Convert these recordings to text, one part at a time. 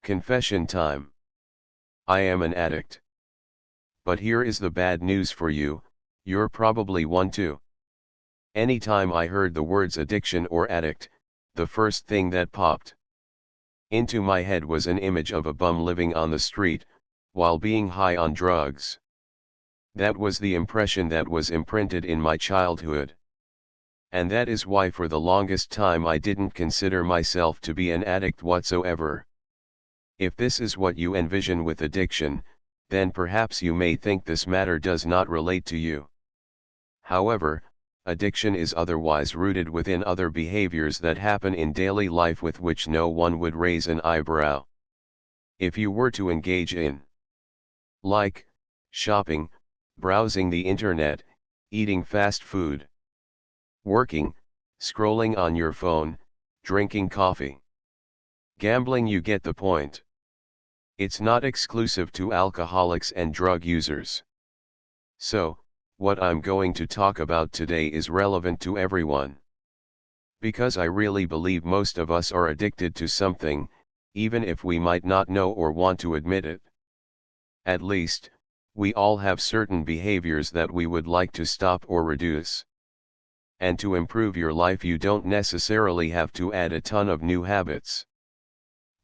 Confession time. I am an addict. But here is the bad news for you, you're probably one too. Anytime I heard the words addiction or addict, the first thing that popped into my head was an image of a bum living on the street, while being high on drugs. That was the impression that was imprinted in my childhood. And that is why for the longest time I didn't consider myself to be an addict whatsoever. If this is what you envision with addiction, then perhaps you may think this matter does not relate to you. However, addiction is otherwise rooted within other behaviors that happen in daily life with which no one would raise an eyebrow. If you were to engage in, like, shopping, browsing the internet, eating fast food, working, scrolling on your phone, drinking coffee, gambling, you get the point. It's not exclusive to alcoholics and drug users. So, what I'm going to talk about today is relevant to everyone. Because I really believe most of us are addicted to something, even if we might not know or want to admit it. At least, we all have certain behaviors that we would like to stop or reduce. And to improve your life, you don't necessarily have to add a ton of new habits,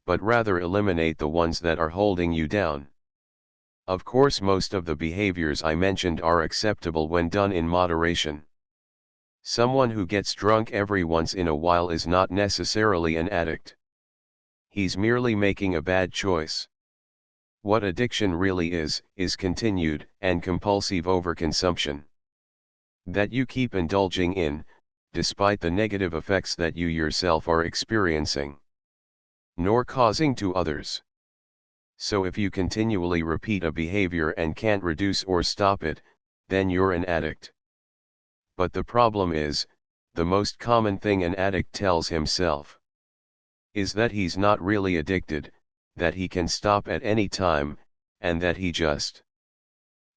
but rather eliminate the ones that are holding you down. Of course, most of the behaviors I mentioned are acceptable when done in moderation. Someone who gets drunk every once in a while is not necessarily an addict. He's merely making a bad choice. What addiction really is continued and compulsive overconsumption that you keep indulging in, despite the negative effects that you yourself are experiencing, nor causing to others. So if you continually repeat a behavior and can't reduce or stop it, then you're an addict. But the problem is, the most common thing an addict tells himself is that he's not really addicted, that he can stop at any time, and that he just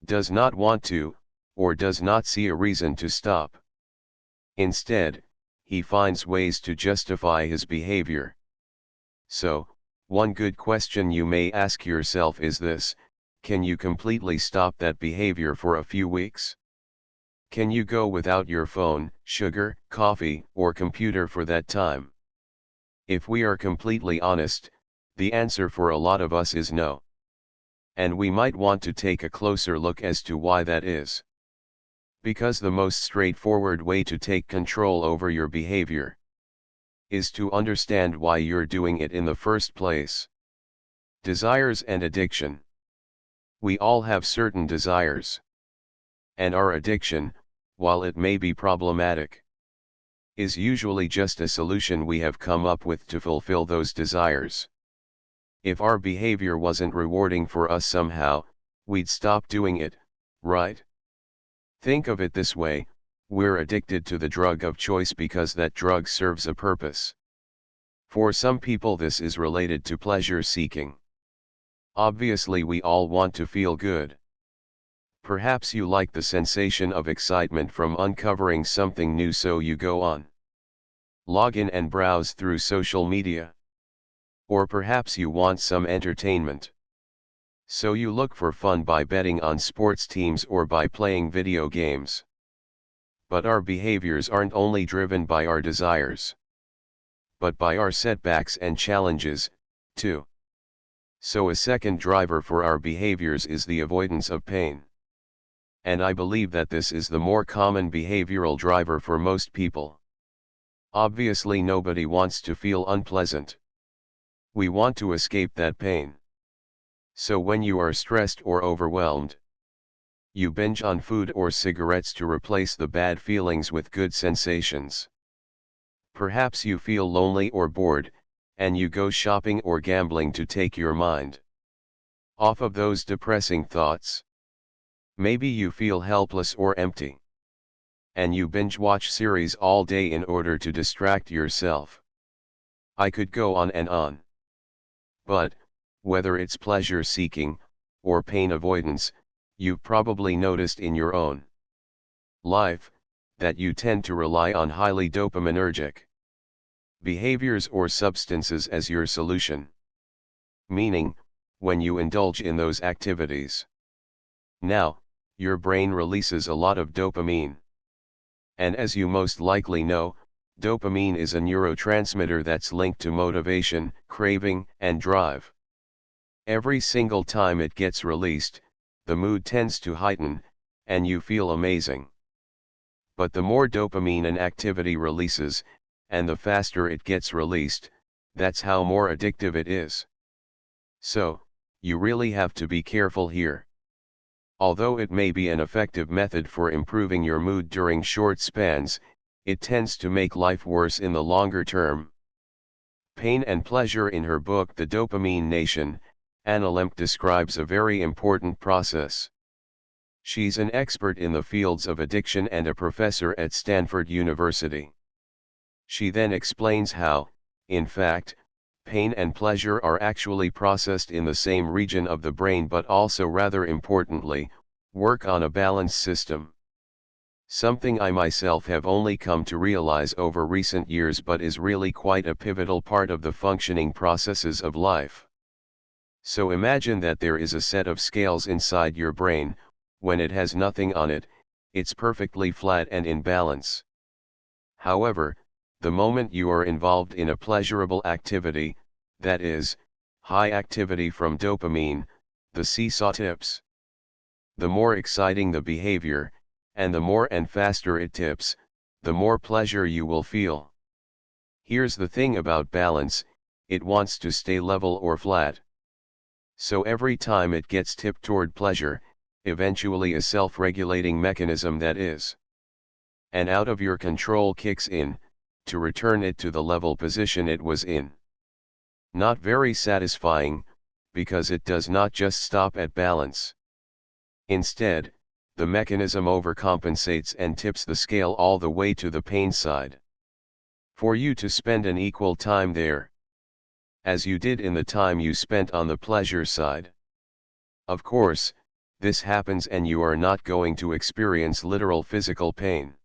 does not want to, or does not see a reason to stop. Instead, he finds ways to justify his behavior. So, one good question you may ask yourself is this: can you completely stop that behavior for a few weeks? Can you go without your phone, sugar, coffee, or computer for that time? If we are completely honest, the answer for a lot of us is no. And we might want to take a closer look as to why that is. Because the most straightforward way to take control over your behavior is to understand why you're doing it in the first place. Desires and addiction. We all have certain desires. And our addiction, while it may be problematic, is usually just a solution we have come up with to fulfill those desires. If our behavior wasn't rewarding for us somehow, we'd stop doing it, right? Think of it this way: we're addicted to the drug of choice because that drug serves a purpose. For some people this is related to pleasure seeking. Obviously we all want to feel good. Perhaps you like the sensation of excitement from uncovering something new, so you go on, log in and browse through social media. Or perhaps you want some entertainment, so you look for fun by betting on sports teams or by playing video games. But our behaviors aren't only driven by our desires, but by our setbacks and challenges, too. So a second driver for our behaviors is the avoidance of pain. And I believe that this is the more common behavioral driver for most people. Obviously nobody wants to feel unpleasant. We want to escape that pain. So when you are stressed or overwhelmed, you binge on food or cigarettes to replace the bad feelings with good sensations. Perhaps you feel lonely or bored, and you go shopping or gambling to take your mind off of those depressing thoughts. Maybe you feel helpless or empty, and you binge watch series all day in order to distract yourself. I could go on and on. But, whether it's pleasure seeking, or pain avoidance, you've probably noticed in your own life that you tend to rely on highly dopaminergic behaviors or substances as your solution. meaning, when you indulge in those activities. Now, your brain releases a lot of dopamine. And as you most likely know, dopamine is a neurotransmitter that's linked to motivation, craving, and drive. Every single time it gets released, the mood tends to heighten, and you feel amazing. But the more dopamine an activity releases, and the faster it gets released, that's how more addictive it is. So, you really have to be careful here. Although it may be an effective method for improving your mood during short spans, it tends to make life worse in the longer term. Pain and Pleasure. In her book The Dopamine Nation, Anna Lemke describes a very important process. She's an expert in the fields of addiction and a professor at Stanford University. She then explains how, in fact, pain and pleasure are actually processed in the same region of the brain, but also, rather importantly, work on a balance system. Something I myself have only come to realize over recent years, but is really quite a pivotal part of the functioning processes of life. So imagine that there is a set of scales inside your brain. When it has nothing on it, it's perfectly flat and in balance. However, the moment you are involved in a pleasurable activity, that is, high activity from dopamine, the seesaw tips. The more exciting the behavior, and the more and faster it tips, the more pleasure you will feel. Here's the thing about balance, it wants to stay level or flat. So every time it gets tipped toward pleasure, eventually a self-regulating mechanism, that is, and out of your control, kicks in, to return it to the level position it was in. Not very satisfying, because it does not just stop at balance. Instead, the mechanism overcompensates and tips the scale all the way to the pain side. For you to spend an equal time there, as you did in the time you spent on the pleasure side. Of course, this happens and you are not going to experience literal physical pain.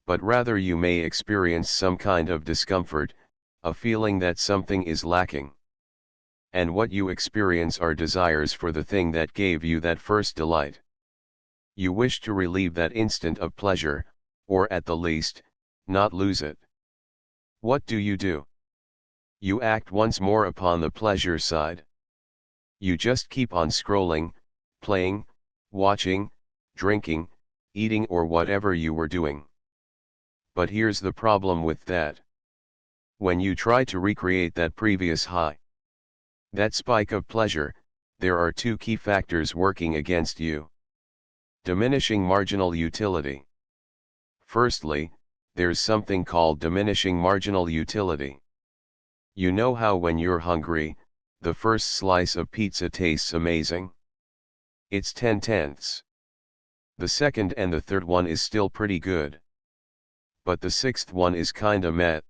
But rather you may experience some kind of discomfort, a feeling that something is lacking. And what you experience are desires for the thing that gave you that first delight. You wish to relieve that instant of pleasure, or at the least, not lose it. What do? You act once more upon the pleasure side. You just keep on scrolling, playing, watching, drinking, eating, or whatever you were doing. But here's the problem with that. When you try to recreate that previous high, that spike of pleasure, there are two key factors working against you. Diminishing marginal utility. Firstly, there's something called diminishing marginal utility. You know how when you're hungry, the first slice of pizza tastes amazing? It's 10/10. The second and the third one is still pretty good. But the sixth one is kinda meh.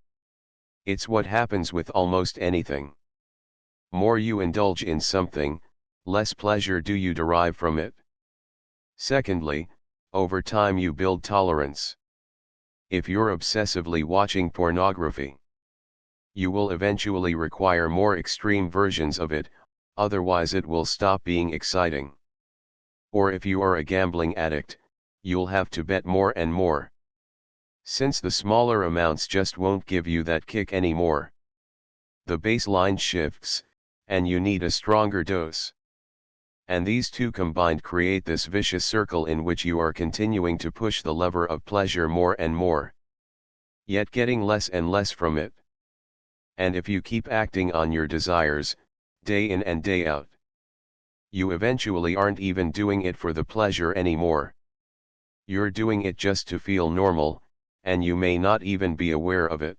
It's what happens with almost anything. More you indulge in something, less pleasure do you derive from it. Secondly, over time you build tolerance. If you're obsessively watching pornography, you will eventually require more extreme versions of it, otherwise it will stop being exciting. Or if you are a gambling addict, you'll have to bet more and more, since the smaller amounts just won't give you that kick anymore. The baseline shifts, and you need a stronger dose. And these two combined create this vicious circle in which you are continuing to push the lever of pleasure more and more, yet getting less and less from it. And if you keep acting on your desires, day in and day out, you eventually aren't even doing it for the pleasure anymore. You're doing it just to feel normal, and you may not even be aware of it.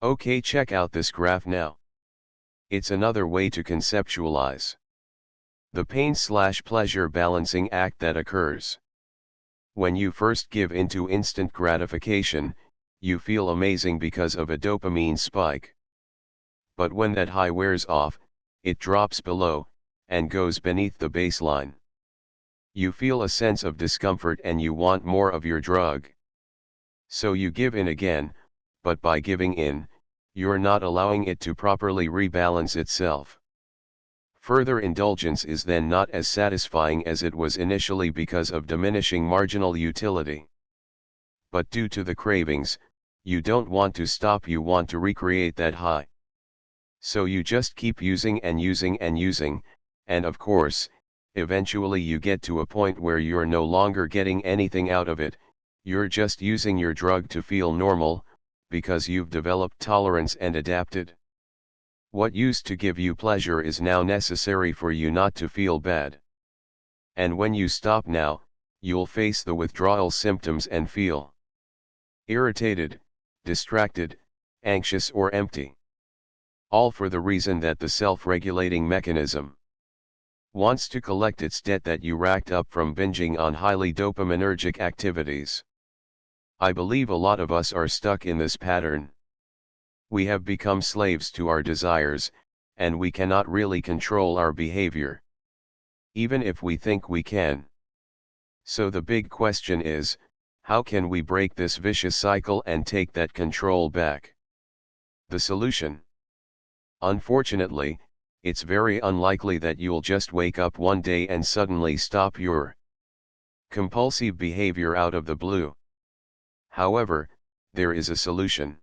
Okay, check out this graph now. It's another way to conceptualize the pain/pleasure balancing act that occurs. When you first give into instant gratification, you feel amazing because of a dopamine spike. But when that high wears off, it drops below, and goes beneath the baseline. You feel a sense of discomfort and you want more of your drug. So you give in again, but by giving in, you're not allowing it to properly rebalance itself. Further indulgence is then not as satisfying as it was initially because of diminishing marginal utility. But due to the cravings, you don't want to stop, you want to recreate that high. So you just keep using and using and using, and of course, eventually you get to a point where you're no longer getting anything out of it, you're just using your drug to feel normal, because you've developed tolerance and adapted. What used to give you pleasure is now necessary for you not to feel bad. And when you stop now, you'll face the withdrawal symptoms and feel irritated, distracted, anxious or empty. All for the reason that the self-regulating mechanism wants to collect its debt that you racked up from binging on highly dopaminergic activities. I believe a lot of us are stuck in this pattern. We have become slaves to our desires, and we cannot really control our behavior, even if we think we can. So the big question is, how can we break this vicious cycle and take that control back? The solution? Unfortunately, it's very unlikely that you'll just wake up one day and suddenly stop your compulsive behavior out of the blue. However, there is a solution.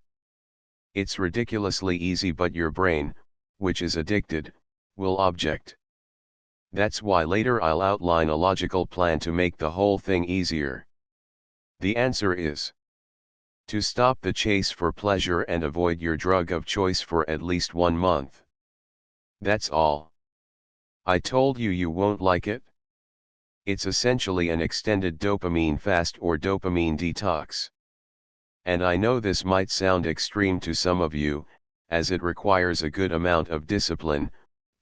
It's ridiculously easy, but your brain, which is addicted, will object. That's why later I'll outline a logical plan to make the whole thing easier. The answer is to stop the chase for pleasure and avoid your drug of choice for at least 1 month. That's all. I told you you won't like it. It's essentially an extended dopamine fast or dopamine detox. And I know this might sound extreme to some of you, as it requires a good amount of discipline,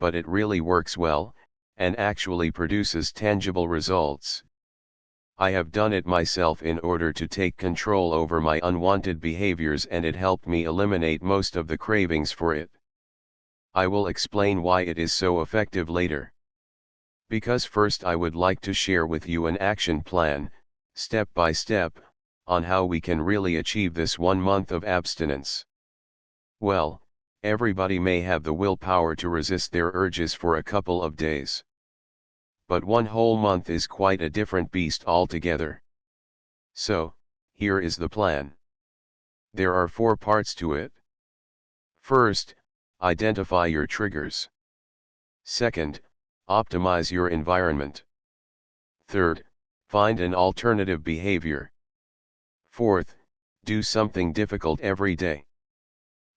but it really works well, and actually produces tangible results. I have done it myself in order to take control over my unwanted behaviors, and it helped me eliminate most of the cravings for it. I will explain why it is so effective later. Because first I would like to share with you an action plan, step by step, on how we can really achieve this 1 month of abstinence. Well, everybody may have the willpower to resist their urges for a couple of days. But 1 whole month is quite a different beast altogether. So, here is the plan. There are 4 parts to it. First, identify your triggers. Second, optimize your environment. Third, find an alternative behavior. Fourth, do something difficult every day.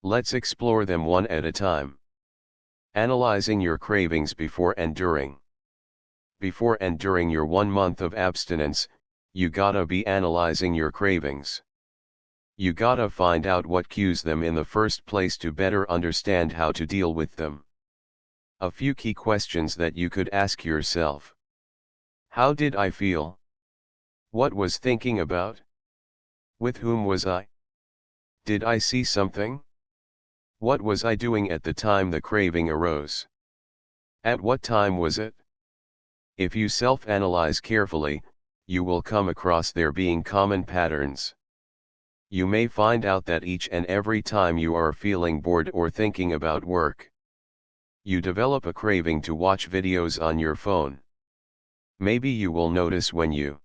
Let's explore them one at a time. Analyzing your cravings before and during. Before and during your 1 month of abstinence, you gotta be analyzing your cravings. You gotta find out what cues them in the first place to better understand how to deal with them. A few key questions that you could ask yourself. How did I feel? What was thinking about? With whom was I? Did I see something? What was I doing at the time the craving arose? At what time was it? If you self-analyze carefully, you will come across there being common patterns. You may find out that each and every time you are feeling bored or thinking about work, you develop a craving to watch videos on your phone. Maybe you will notice when you,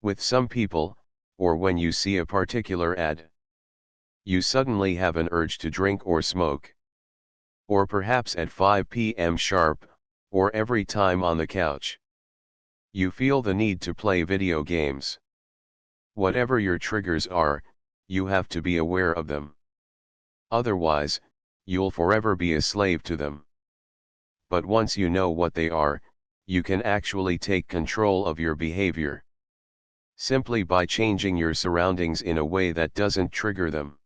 with some people, or when you see a particular ad, you suddenly have an urge to drink or smoke. Or perhaps at 5 p.m. sharp, or every time on the couch, you feel the need to play video games. Whatever your triggers are, you have to be aware of them. Otherwise, you'll forever be a slave to them. But once you know what they are, you can actually take control of your behavior, simply by changing your surroundings in a way that doesn't trigger them.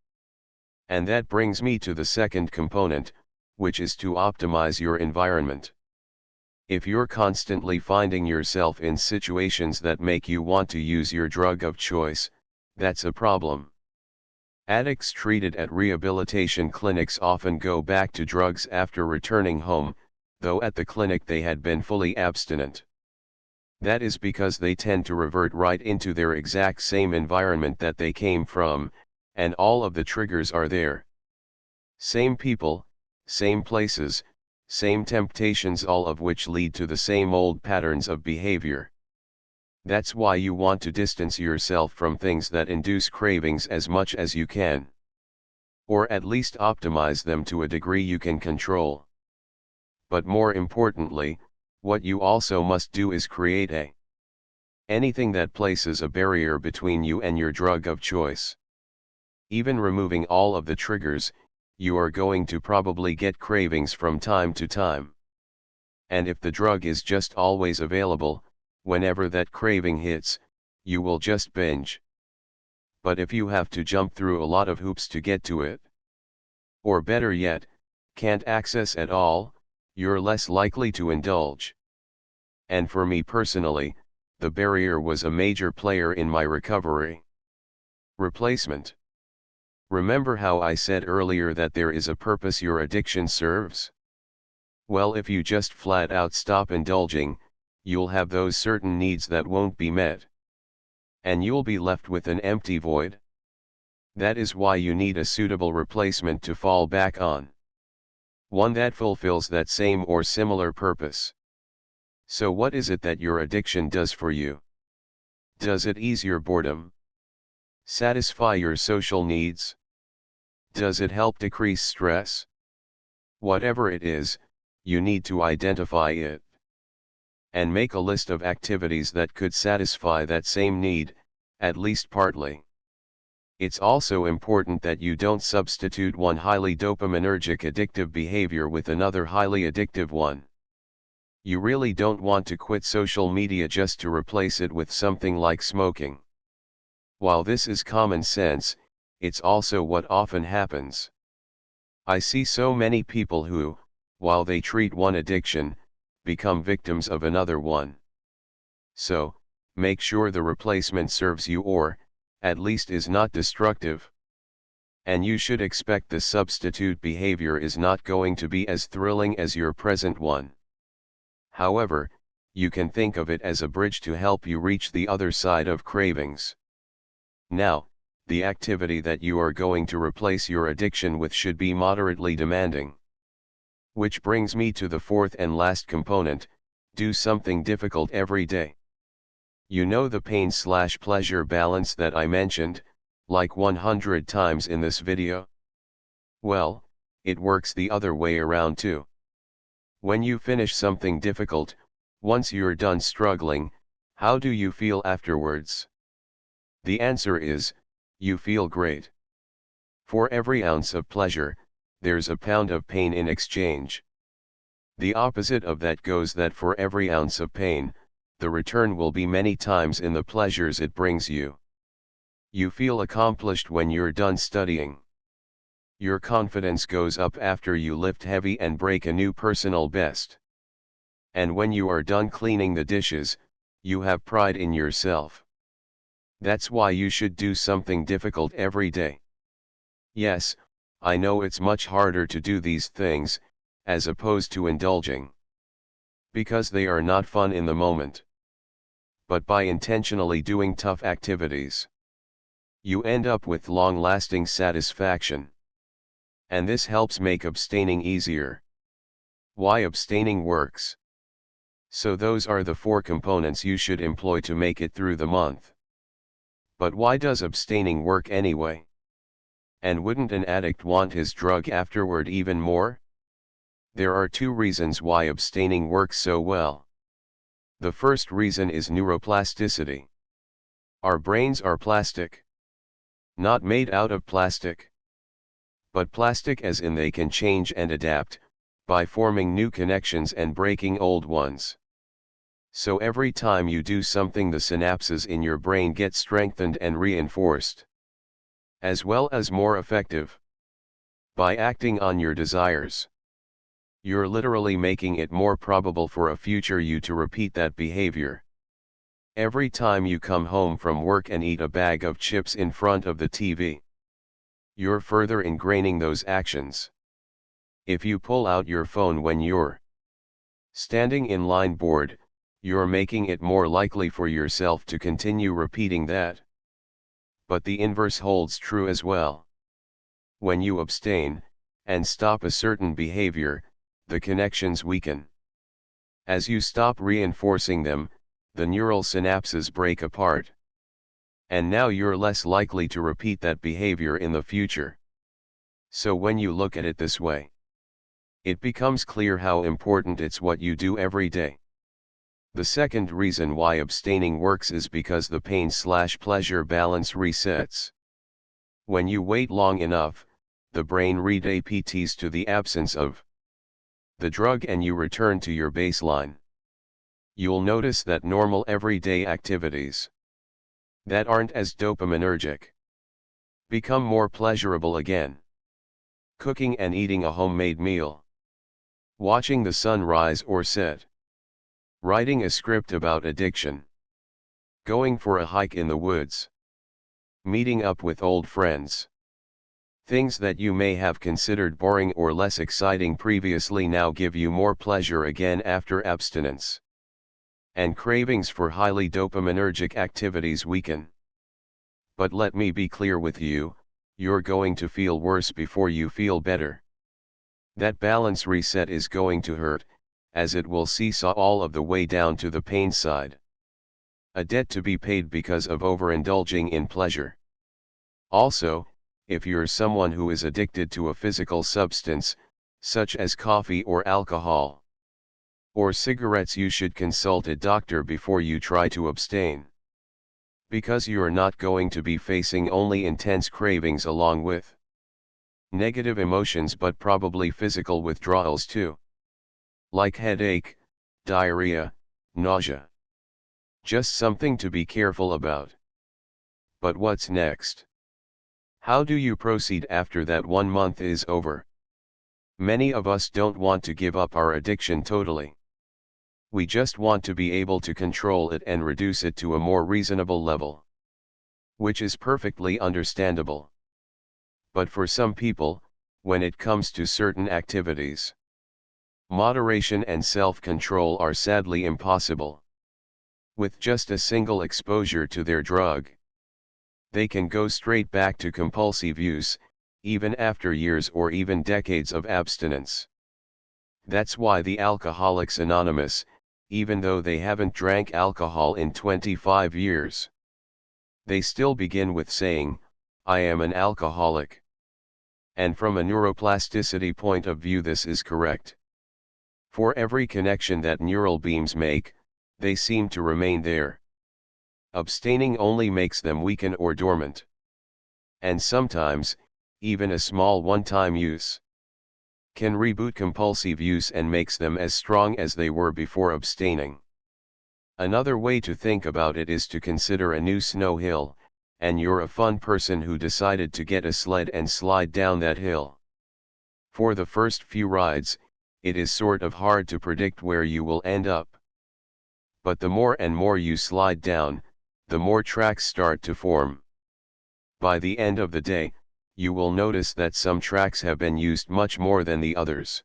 And that brings me to the second component, which is to optimize your environment. If you're constantly finding yourself in situations that make you want to use your drug of choice, that's a problem. Addicts treated at rehabilitation clinics often go back to drugs after returning home, though at the clinic they had been fully abstinent. That is because they tend to revert right into their exact same environment that they came from, and all of the triggers are there. Same people, same places, Same temptations, all of which lead to the same old patterns of behavior. That's why you want to distance yourself from things that induce cravings as much as you can. Or at least optimize them to a degree you can control. But more importantly, what you also must do is create anything that places a barrier between you and your drug of choice. Even removing all of the triggers, you are going to probably get cravings from time to time. And if the drug is just always available, whenever that craving hits, you will just binge. But if you have to jump through a lot of hoops to get to it, or better yet, can't access at all, you're less likely to indulge. And for me personally, the barrier was a major player in my recovery. Replacement. Remember how I said earlier that there is a purpose your addiction serves? Well, if you just flat out stop indulging, you'll have those certain needs that won't be met. And you'll be left with an empty void. That is why you need a suitable replacement to fall back on. One that fulfills that same or similar purpose. So what is it that your addiction does for you? Does it ease your boredom? Satisfy your social needs? Does it help decrease stress? Whatever it is, you need to identify it. And make a list of activities that could satisfy that same need, at least partly. It's also important that you don't substitute one highly dopaminergic addictive behavior with another highly addictive one. You really don't want to quit social media just to replace it with something like smoking. While this is common sense, it's also what often happens. I see so many people who, while they treat one addiction, become victims of another one. So, make sure the replacement serves you or, at least is not destructive. And you should expect the substitute behavior is not going to be as thrilling as your present one. However, you can think of it as a bridge to help you reach the other side of cravings. Now, the activity that you are going to replace your addiction with should be moderately demanding. Which brings me to the fourth and last component: do something difficult every day. You know the pain/pleasure balance that I mentioned, like 100 times in this video? Well, it works the other way around too. When you finish something difficult, once you're done struggling, how do you feel afterwards? The answer is, you feel great. For every ounce of pleasure, there's a pound of pain in exchange. The opposite of that goes that for every ounce of pain, the return will be many times in the pleasures it brings you. You feel accomplished when you're done studying. Your confidence goes up after you lift heavy and break a new personal best. And when you are done cleaning the dishes, you have pride in yourself. That's why you should do something difficult every day. Yes, I know it's much harder to do these things, as opposed to indulging. Because they are not fun in the moment. But by intentionally doing tough activities, you end up with long-lasting satisfaction. And this helps make abstaining easier. Why abstaining works. So those are the 4 components you should employ to make it through the month. But why does abstaining work anyway? And wouldn't an addict want his drug afterward even more? There are 2 reasons why abstaining works so well. The first reason is neuroplasticity. Our brains are plastic. Not made out of plastic, but plastic as in they can change and adapt, by forming new connections and breaking old ones. So every time you do something, the synapses in your brain get strengthened and reinforced, as well as more effective. By acting on your desires, you're literally making it more probable for a future you to repeat that behavior. Every time you come home from work and eat a bag of chips in front of the TV, you're further ingraining those actions. If you pull out your phone when you're standing in line bored, you're making it more likely for yourself to continue repeating that. But the inverse holds true as well. When you abstain, and stop a certain behavior, the connections weaken. As you stop reinforcing them, the neural synapses break apart. And now you're less likely to repeat that behavior in the future. So when you look at it this way, it becomes clear how important it's what you do every day. The second reason why abstaining works is because the pain/pleasure balance resets. When you wait long enough, the brain readapts to the absence of the drug and you return to your baseline. You'll notice that normal everyday activities that aren't as dopaminergic become more pleasurable again. Cooking and eating a homemade meal, watching the sun rise or set, writing a script about addiction, going for a hike in the woods, meeting up with old friends. Things that you may have considered boring or less exciting previously now give you more pleasure again after abstinence. And cravings for highly dopaminergic activities weaken. But let me be clear with you, you're going to feel worse before you feel better. That balance reset is going to hurt, as it will seesaw all of the way down to the pain side. A debt to be paid because of overindulging in pleasure. Also, if you're someone who is addicted to a physical substance, such as coffee or alcohol, or cigarettes, you should consult a doctor before you try to abstain. Because you're not going to be facing only intense cravings along with negative emotions but probably physical withdrawals too. Like headache, diarrhea, nausea. Just something to be careful about. But what's next? How do you proceed after that 1 month is over? Many of us don't want to give up our addiction totally. We just want to be able to control it and reduce it to a more reasonable level. Which is perfectly understandable. But for some people, when it comes to certain activities, moderation and self-control are sadly impossible. With just a single exposure to their drug, they can go straight back to compulsive use, even after years or even decades of abstinence. That's why the Alcoholics Anonymous, even though they haven't drank alcohol in 25 years, they still begin with saying, "I am an alcoholic." And from a neuroplasticity point of view, this is correct. For every connection that neural beams make, they seem to remain there. Abstaining only makes them weaken or dormant. And sometimes, even a small one-time use can reboot compulsive use and makes them as strong as they were before abstaining. Another way to think about it is to consider a new snow hill, and you're a fun person who decided to get a sled and slide down that hill. For the first few rides, it is sort of hard to predict where you will end up. But the more and more you slide down, the more tracks start to form. By the end of the day, you will notice that some tracks have been used much more than the others.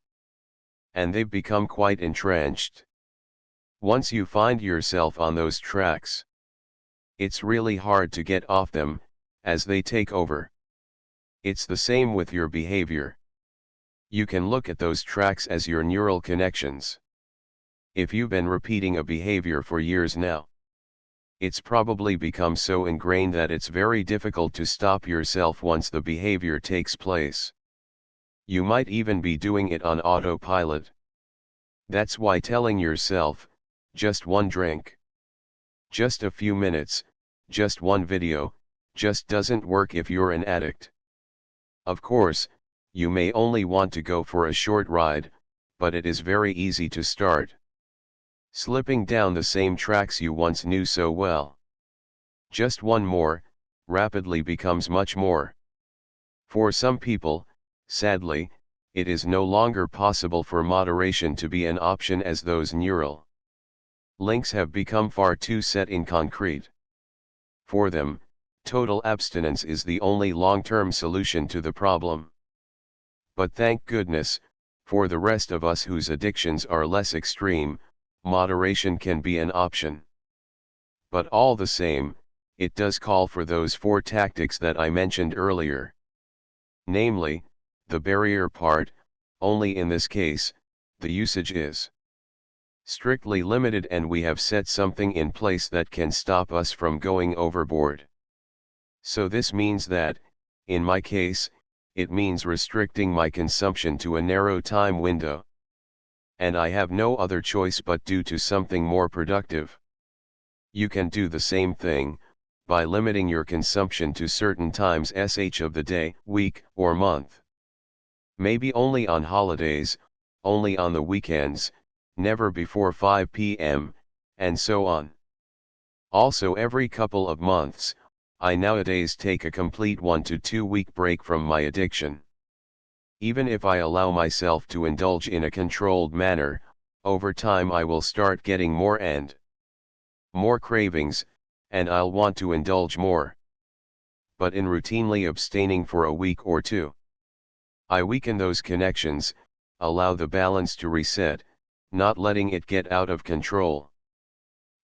And they've become quite entrenched. Once you find yourself on those tracks, it's really hard to get off them, as they take over. It's the same with your behavior. You can look at those tracks as your neural connections. If you've been repeating a behavior for years now, it's probably become so ingrained that it's very difficult to stop yourself once the behavior takes place. You might even be doing it on autopilot. That's why telling yourself, just one drink, just a few minutes, just one video, just doesn't work if you're an addict. Of course, you may only want to go for a short ride, but it is very easy to start slipping down the same tracks you once knew so well. Just one more, rapidly becomes much more. For some people, sadly, it is no longer possible for moderation to be an option as those neural links have become far too set in concrete. For them, total abstinence is the only long-term solution to the problem. But thank goodness, for the rest of us whose addictions are less extreme, moderation can be an option. But all the same, it does call for those 4 tactics that I mentioned earlier. Namely, the barrier part, only in this case, the usage is strictly limited and we have set something in place that can stop us from going overboard. So this means that, in my case, it means restricting my consumption to a narrow time window. And I have no other choice but do to something more productive. You can do the same thing, by limiting your consumption to certain times of the day, week, or month. Maybe only on holidays, only on the weekends, never before 5 p.m., and so on. Also every couple of months, I nowadays take a complete 1 to 2 week break from my addiction. Even if I allow myself to indulge in a controlled manner, over time I will start getting more and more cravings, and I'll want to indulge more. But in routinely abstaining for a week or two, I weaken those connections, allow the balance to reset, not letting it get out of control.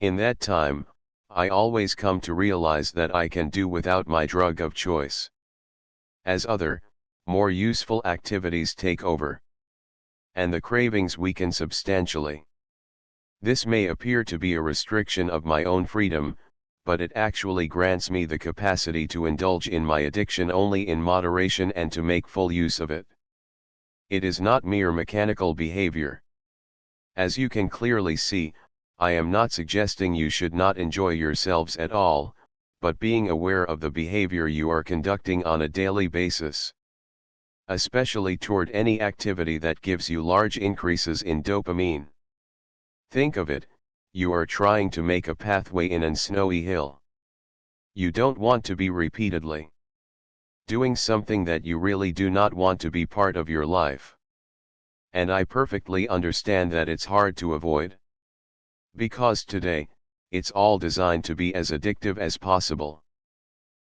In that time, I always come to realize that I can do without my drug of choice, as other, more useful activities take over, and the cravings weaken substantially. This may appear to be a restriction of my own freedom, but it actually grants me the capacity to indulge in my addiction only in moderation and to make full use of it. It is not mere mechanical behavior. As you can clearly see, I am not suggesting you should not enjoy yourselves at all, but being aware of the behavior you are conducting on a daily basis, especially toward any activity that gives you large increases in dopamine. Think of it, you are trying to make a pathway in an snowy hill. You don't want to be repeatedly doing something that you really do not want to be part of your life. And I perfectly understand that it's hard to avoid. Because today, it's all designed to be as addictive as possible.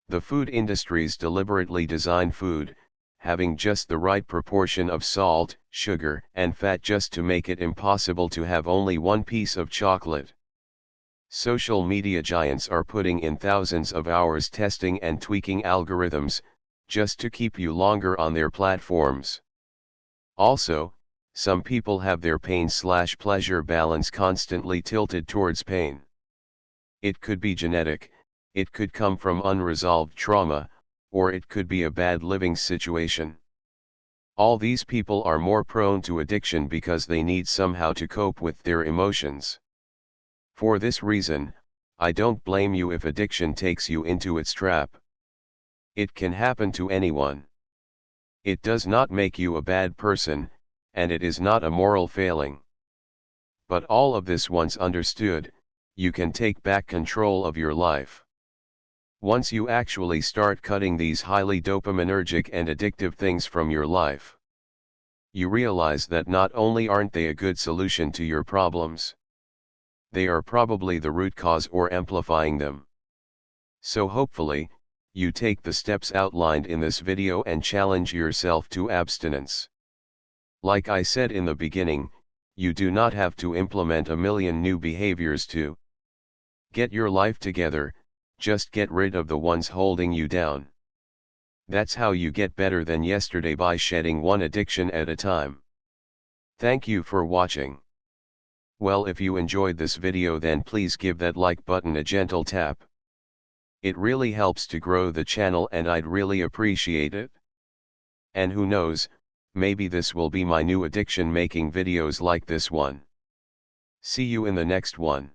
The food industries deliberately design food, having just the right proportion of salt, sugar, and fat just to make it impossible to have only one piece of chocolate. Social media giants are putting in thousands of hours testing and tweaking algorithms, just to keep you longer on their platforms. Also, some people have their pain/pleasure balance constantly tilted towards pain. It could be genetic, it could come from unresolved trauma, or it could be a bad living situation. All these people are more prone to addiction because they need somehow to cope with their emotions. For this reason, I don't blame you if addiction takes you into its trap. It can happen to anyone. It does not make you a bad person, and it is not a moral failing. But all of this once understood, you can take back control of your life. Once you actually start cutting these highly dopaminergic and addictive things from your life, you realize that not only aren't they a good solution to your problems, they are probably the root cause or amplifying them. So hopefully, you take the steps outlined in this video and challenge yourself to abstinence. Like I said in the beginning, you do not have to implement a million new behaviors to get your life together, just get rid of the ones holding you down. That's how you get better than yesterday, by shedding one addiction at a time. Thank you for watching. Well, if you enjoyed this video, then please give that like button a gentle tap. It really helps to grow the channel and I'd really appreciate it. And who knows, maybe this will be my new addiction, making videos like this one. See you in the next one.